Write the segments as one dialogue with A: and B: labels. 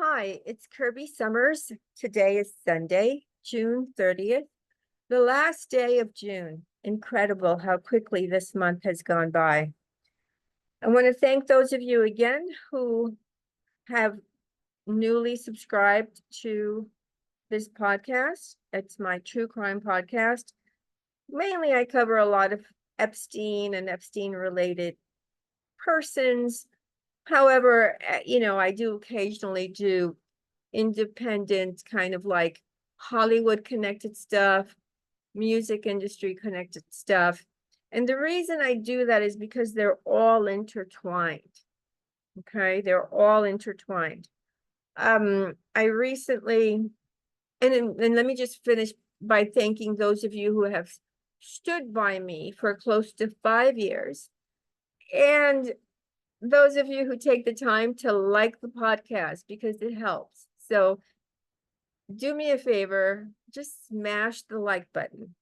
A: Hi, it's Kirby Summers. Today is Sunday, June 30th, the last day of June. Incredible how quickly this month has gone by. I want to thank those of you again who have newly subscribed to this podcast. It's my true crime podcast. Mainly, I cover a lot of Epstein and Epstein-related persons. However, I do occasionally do independent kind of like Hollywood connected stuff, music industry connected stuff. And the reason I do that is because they're all intertwined. Okay, they're all intertwined. I recently, and let me just finish by thanking those of you who have stood by me for close to 5 years. And those of you who take the time to like the podcast because it helps. So do me a favor, just smash the like button.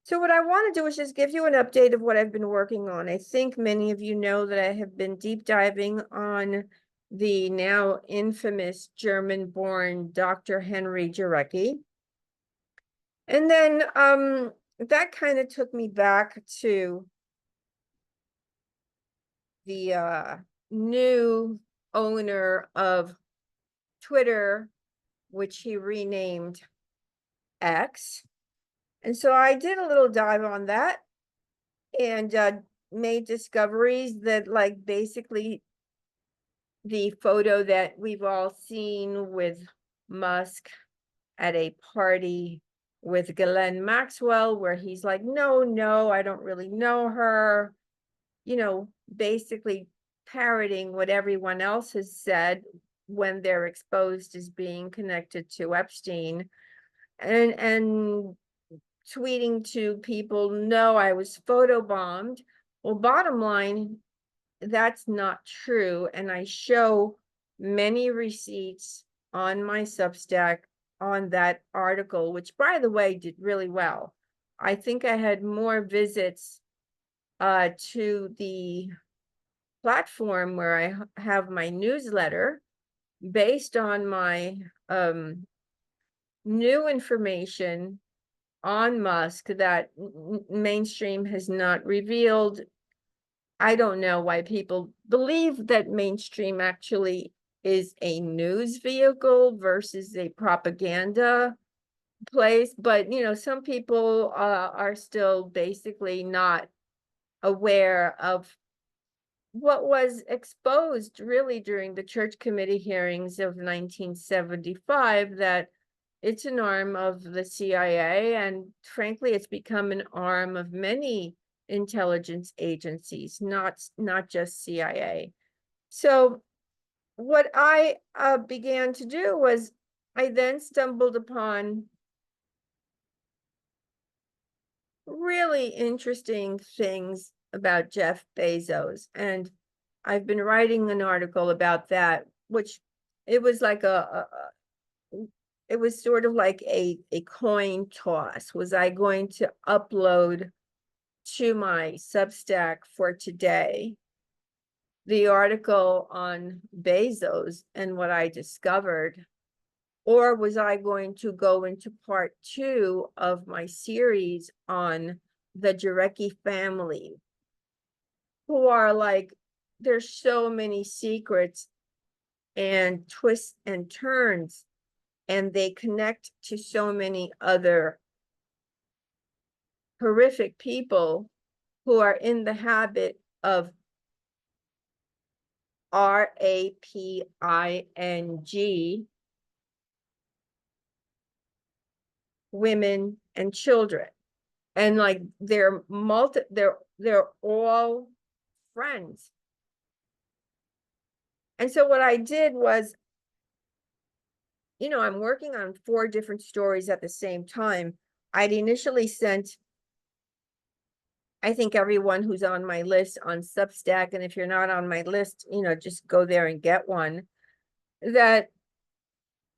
A: So what I want to do is just give you an update of what I've been working on. I think many of you know that I have been deep diving on the now infamous German-born Dr. Henry Jurki. And then that kind of took me back to the new owner of Twitter, which he renamed X. And so I did a little dive on that and made discoveries that, like, basically the photo that we've all seen with Musk at a party with Ghislaine Maxwell, where he's like, no, I don't really know her, basically parroting what everyone else has said when they're exposed as being connected to Epstein, and tweeting to people, no, I was photobombed. Well, bottom line, that's not true. And I show many receipts on my Substack on that article, which, by the way, did really well. I think I had more visits to the platform where I have my newsletter based on my new information on Musk that mainstream has not revealed. I don't know why people believe that mainstream actually is a news vehicle versus a propaganda place, but some people are still basically not aware of what was exposed really during the Church Committee hearings of 1975, that it's an arm of the CIA, and frankly, it's become an arm of many intelligence agencies, not just CIA. So what I began to do was I then stumbled upon really interesting things about Jeff Bezos. And I've been writing an article about that, which it was like it was sort of like a coin toss. Was I going to upload to my Substack for today the article on Bezos and what I discovered, or was I going to go into part 2 of my series on the Jurki family, who are like, there's so many secrets and twists and turns, and they connect to so many other horrific people who are in the habit of raping women and children. And like they're all friends. And so what I did was, I'm working on 4 different stories at the same time. I'd initially sent, I think, everyone who's on my list on Substack, and if you're not on my list, just go there and get one, that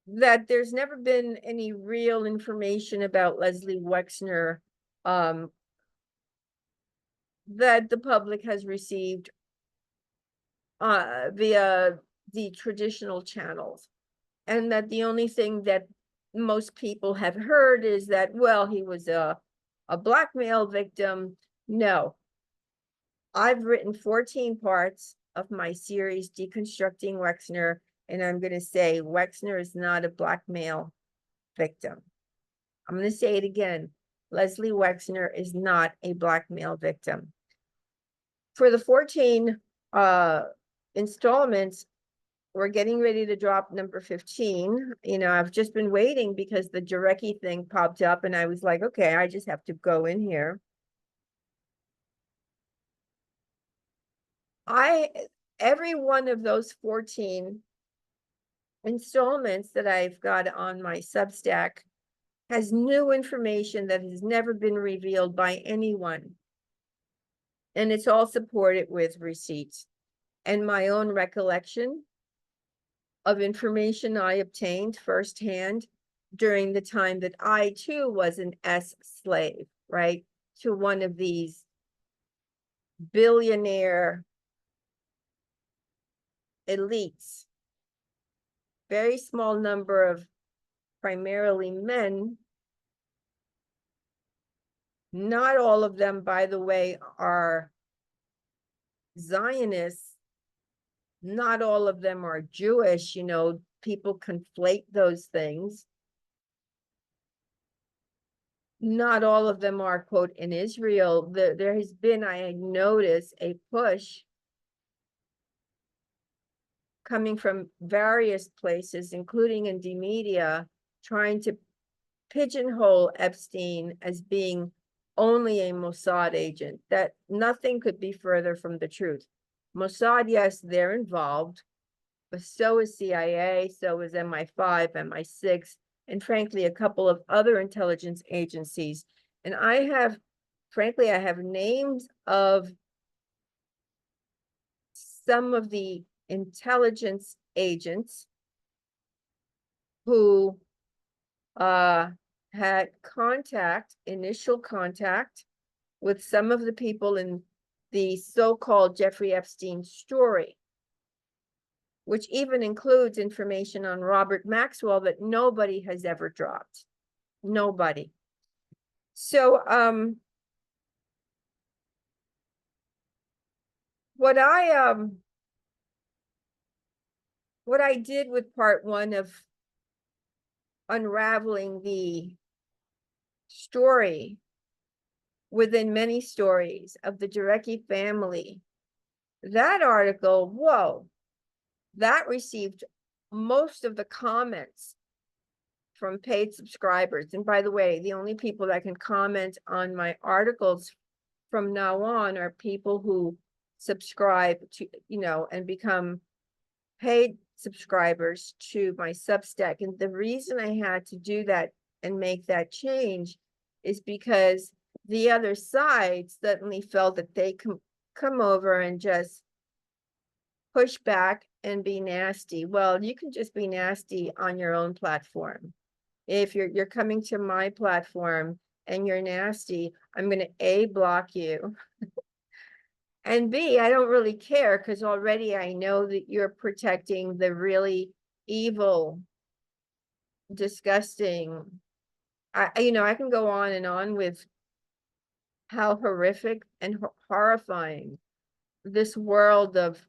A: there's never been any real information about Leslie Wexner that the public has received via the traditional channels. and that the only thing that most people have heard is that, well, he was a blackmail victim. No, I've written 14 parts of my series, Deconstructing Wexner, and I'm going to say Wexner is not a blackmail victim. I'm going to say it again. Leslie Wexner is not a blackmail victim. For the 14 installments, we're getting ready to drop number 15. You know, I've just been waiting because the Jurki thing popped up and I was like, okay, I just have to go in here. Every one of those 14 installments that I've got on my Substack has new information that has never been revealed by anyone. And it's all supported with receipts and my own recollection of information I obtained firsthand during the time that I too was an slave, right? To one of these billionaire elites, very small number of primarily men. Not all of them, by the way, are Zionists. Not all of them are Jewish. You know, people conflate those things. Not all of them are, quote, in Israel. There has been, I notice, a push coming from various places, including in the media, trying to pigeonhole Epstein as being only a Mossad agent. That nothing could be further from the truth. Mossad, yes, they're involved, but so is CIA, so is MI5, MI6, and frankly, a couple of other intelligence agencies. And frankly, I have names of some of the intelligence agents who had initial contact with some of the people in the so-called Jeffrey Epstein story, which even includes information on Robert Maxwell that nobody has ever dropped. Nobody. So what I did with part 1 of unraveling the story within many stories of the Jurki family, that article, whoa, that received most of the comments from paid subscribers. And by the way, the only people that can comment on my articles from now on are people who subscribe to, you know, and become paid subscribers to my Substack. And the reason I had to do that and make that change is because the other side suddenly felt that they can come over and just push back and be nasty. Well, you can just be nasty on your own platform. If you're coming to my platform and you're nasty, I'm going to A, block you. And B, I don't really care because already I know that you're protecting the really evil, disgusting. You know, I can go on and on with how horrific and horrifying this world of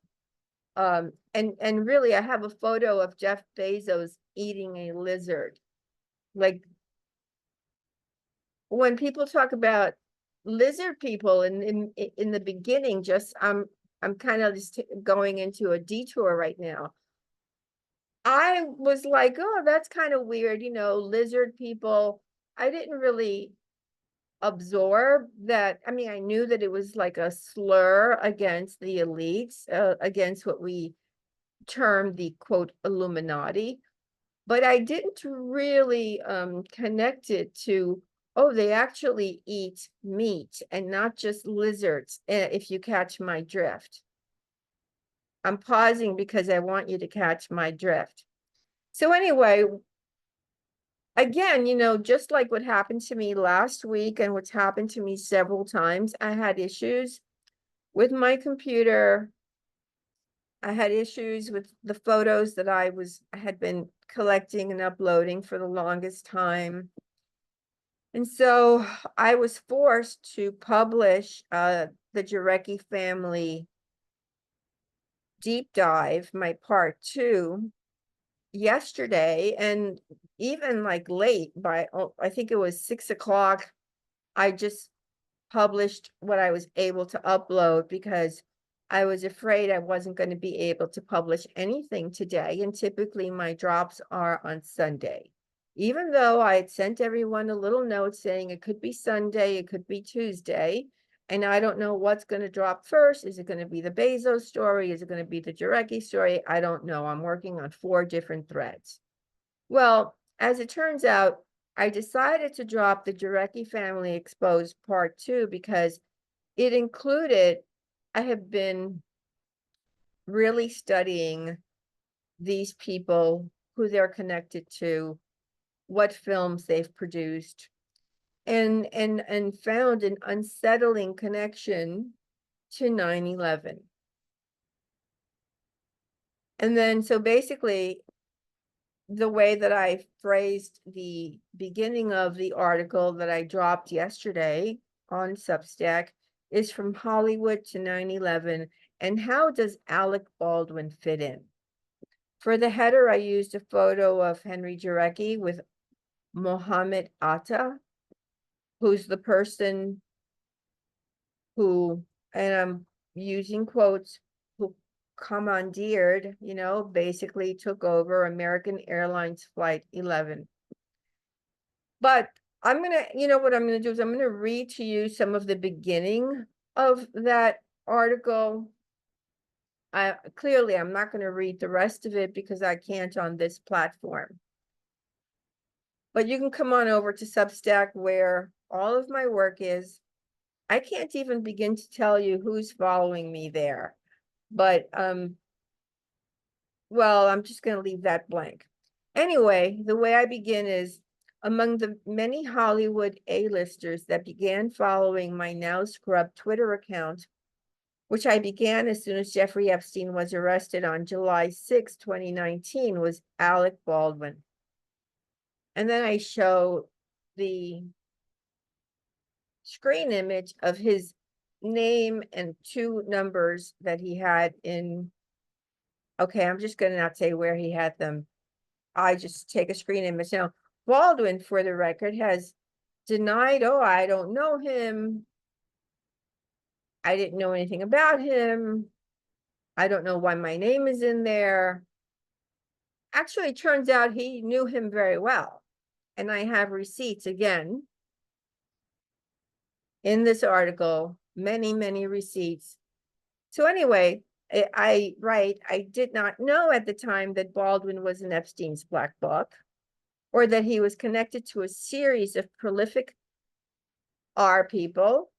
A: and really I have a photo of Jeff Bezos eating a lizard. Like when people talk about lizard people in the beginning, just I'm kind of just going into a detour right now. I was like, oh, that's kind of weird, you know, lizard people. I didn't really absorb that. I mean, I knew that it was like a slur against the elites, against what we term the quote Illuminati, but I didn't really connect it to, oh, they actually eat meat and not just lizards, if you catch my drift. I'm pausing because I want you to catch my drift. So anyway, again, you know, just like what happened to me last week and what's happened to me several times, I had issues with my computer I had issues with the photos that I had been collecting and uploading for the longest time. And so I was forced to publish the Jurki family deep dive, my part 2, yesterday, and even like late by, I think it was 6 o'clock, I just published what I was able to upload because I was afraid I wasn't going to be able to publish anything today. And typically my drops are on Sunday. Even though I had sent everyone a little note saying it could be Sunday, it could be Tuesday, and I don't know what's going to drop first. Is it going to be the Bezos story? Is it going to be the Jurki story? I don't know. I'm working on 4 different threads. Well, as it turns out, I decided to drop the Jurki family exposed part 2 because it included, I have been really studying these people, who they're connected to, what films they've produced, and found an unsettling connection to 9/11. And then, so basically, the way that I phrased the beginning of the article that I dropped yesterday on Substack is from Hollywood to 9/11, and how does Alec Baldwin fit in? For the header, I used a photo of Henry Jurki with Mohammed Atta, who's the person who, and I'm using quotes, who commandeered, basically took over American Airlines Flight 11. But I'm going to, what I'm going to do is I'm going to read to you some of the beginning of that article. Clearly, I'm not going to read the rest of it because I can't on this platform. But you can come on over to Substack where all of my work is. I can't even begin to tell you who's following me there. But, well, I'm just going to leave that blank. Anyway, the way I begin is, among the many Hollywood A-listers that began following my now scrubbed Twitter account, which I began as soon as Jeffrey Epstein was arrested on July 6, 2019, was Alec Baldwin. And then I show the screen image of his name and 2 numbers that he had in, okay, I'm just going to not say where he had them. I just take a screen image. Now, Baldwin, for the record, has denied, oh, I don't know him. I didn't know anything about him. I don't know why my name is in there. Actually, it turns out he knew him very well. And I have receipts again in this article, many, many receipts. So anyway, I write, I did not know at the time that Baldwin was in Epstein's black book, or that he was connected to a series of prolific R people,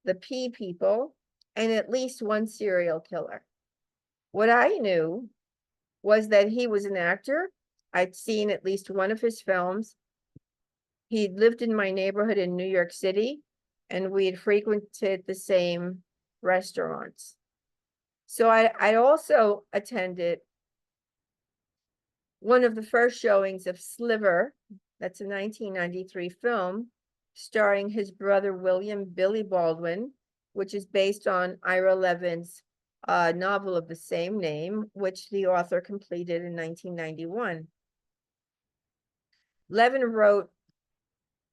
A: the P people, and at least one serial killer. What I knew was that he was an actor. I'd seen at least one of his films. He lived in my neighborhood in New York City, and we had frequented the same restaurants. So I also attended one of the first showings of Sliver. That's a 1993 film starring his brother William Billy Baldwin, which is based on Ira Levin's novel of the same name, which the author completed in 1991. Levin wrote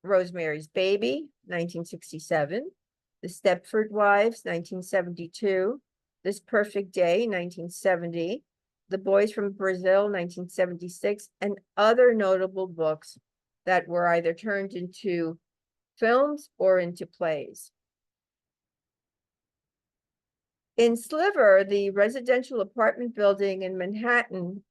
A: Rosemary's Baby, 1967, The Stepford Wives, 1972, This Perfect Day, 1970, The Boys from Brazil, 1976, and other notable books that were either turned into films or into plays. In Sliver, the residential apartment building in Manhattan,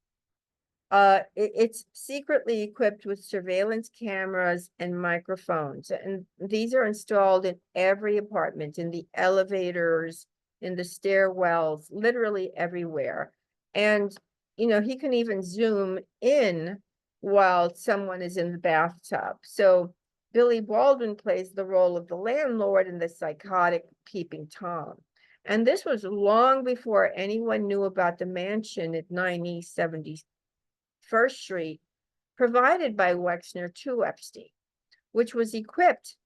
A: it's secretly equipped with surveillance cameras and microphones. And these are installed in every apartment, in the elevators, in the stairwells, literally everywhere. And, he can even zoom in while someone is in the bathtub. So Billy Baldwin plays the role of the landlord and the psychotic peeping Tom. And this was long before anyone knew about the mansion at 9 East 71st Street, provided by Wexner to Epstein, which was equipped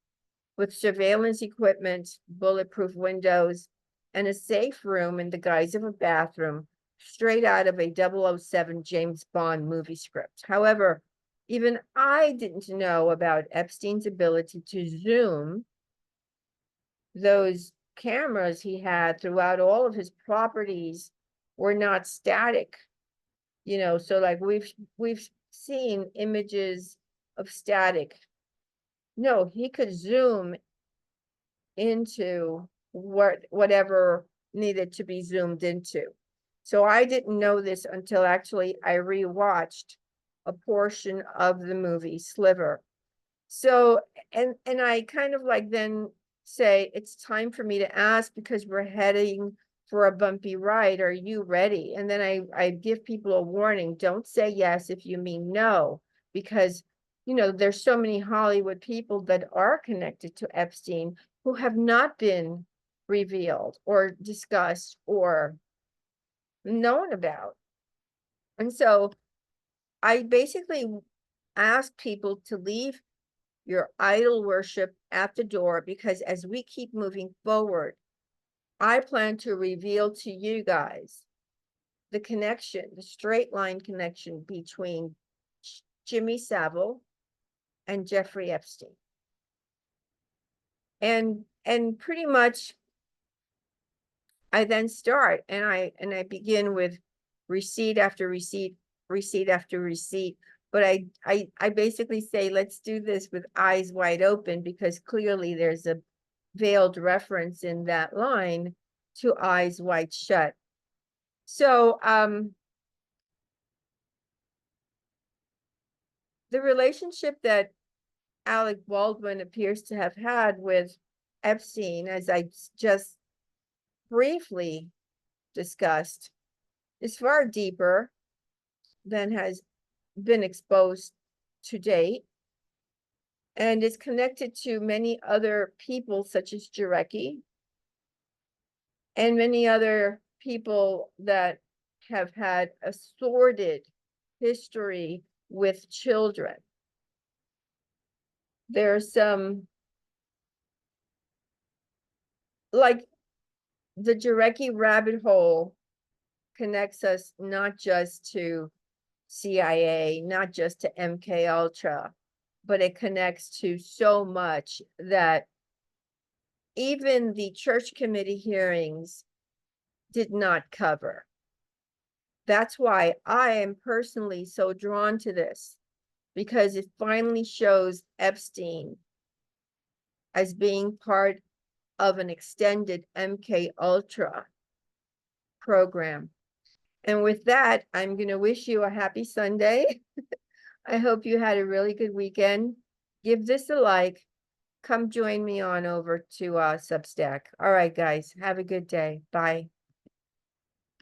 A: with surveillance equipment, bulletproof windows, and a safe room in the guise of a bathroom, straight out of a 007 James Bond movie script. However, even I didn't know about Epstein's ability to zoom those cameras he had throughout all of his properties were not static. So like we've seen images of static. No, he could zoom into whatever needed to be zoomed into. So I didn't know this until actually I rewatched a portion of the movie Sliver. So and I kind of like then say it's time for me to ask, because we're heading for a bumpy ride. Are you ready? And then I give people a warning. Don't say yes if you mean no, because there's so many Hollywood people that are connected to Epstein who have not been revealed or discussed or known about. And so I basically ask people to leave your idol worship at the door, because as we keep moving forward, I plan to reveal to you guys the connection, the straight line connection between Jimmy Savile and Jeffrey Epstein. And pretty much I then start and I begin with receipt after receipt, receipt after receipt. But I basically say, let's do this with eyes wide open, because clearly there's a veiled reference in that line to eyes wide shut. So the relationship that Alec Baldwin appears to have had with Epstein, as I just briefly discussed, is far deeper than has been exposed to date, and is connected to many other people such as Jurki and many other people that have had a sordid history with children. There's some, like the Jurki rabbit hole connects us not just to CIA, not just to MK Ultra, but it connects to so much that even the church committee hearings did not cover. That's why I am personally so drawn to this, because it finally shows Epstein as being part of an extended MK Ultra program. And with that, I'm going to wish you a happy Sunday. I hope you had a really good weekend. Give this a like. Come join me on over to Substack. All right, guys, have a good day. Bye.